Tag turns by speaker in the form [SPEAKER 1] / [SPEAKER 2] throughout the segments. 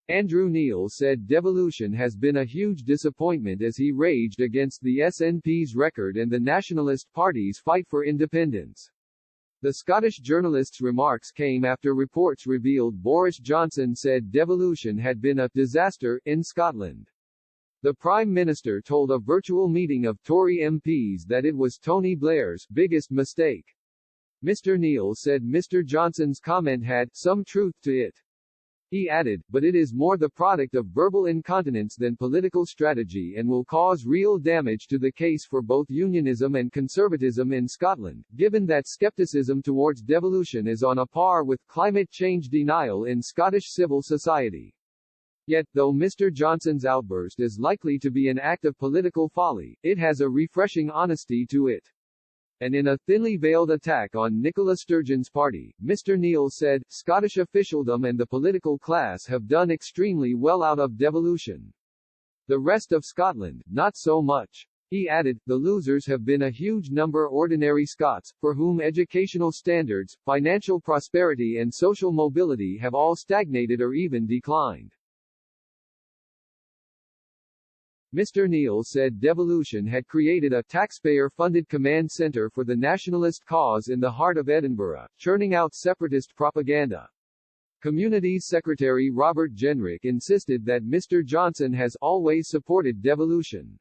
[SPEAKER 1] Andrew Neil said devolution has been a huge disappointment as he raged against the SNP's record and the Nationalist Party's fight for independence. The Scottish journalist's remarks came after reports revealed Boris Johnson said devolution had been a disaster in Scotland. The Prime Minister told a virtual meeting of Tory MPs that it was Tony Blair's biggest mistake. Mr. Neil said Mr. Johnson's comment had some truth to it. He added, but it is more the product of verbal incontinence than political strategy and will cause real damage to the case for both unionism and conservatism in Scotland, given that scepticism towards devolution is on a par with climate change denial in Scottish civil society. Yet, though Mr. Johnson's outburst is likely to be an act of political folly, it has a refreshing honesty to it. And in a thinly veiled attack on Nicola Sturgeon's party, Mr. Neil said, Scottish officialdom and the political class have done extremely well out of devolution. The rest of Scotland, not so much. He added, the losers have been a huge number ordinary Scots, for whom educational standards, financial prosperity and social mobility have all stagnated or even declined. Mr. Neil said devolution had created a taxpayer-funded command centre for the nationalist cause in the heart of Edinburgh, churning out separatist propaganda. Communities Secretary Robert Jenrick insisted that Mr. Johnson has always supported devolution.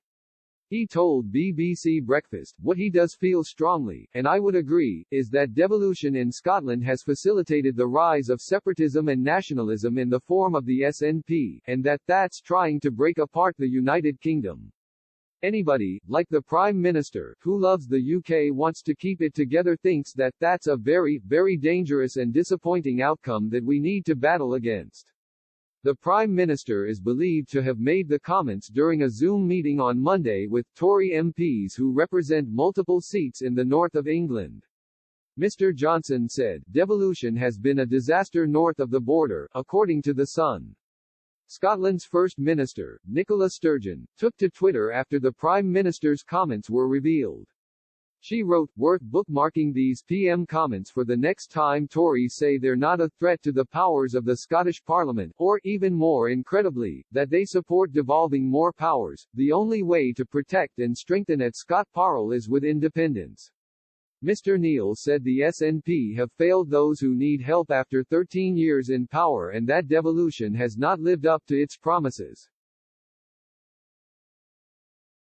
[SPEAKER 1] He told BBC Breakfast, what he does feel strongly, and I would agree, is that devolution in Scotland has facilitated the rise of separatism and nationalism in the form of the SNP, and that's trying to break apart the United Kingdom. Anybody, like the Prime Minister, who loves the UK wants to keep it together thinks that that's a very, very dangerous and disappointing outcome that we need to battle against. The Prime Minister is believed to have made the comments during a Zoom meeting on Monday with Tory MPs who represent multiple seats in the north of England. Mr. Johnson said, devolution has been a disaster north of the border, according to The Sun. Scotland's First Minister, Nicola Sturgeon, took to Twitter after the Prime Minister's comments were revealed. She wrote, worth bookmarking these PM comments for the next time Tories say they're not a threat to the powers of the Scottish Parliament, or, even more incredibly, that they support devolving more powers. The only way to protect and strengthen at Scot Parle is with independence. Mr. Neil said the SNP have failed those who need help after 13 years in power and that devolution has not lived up to its promises.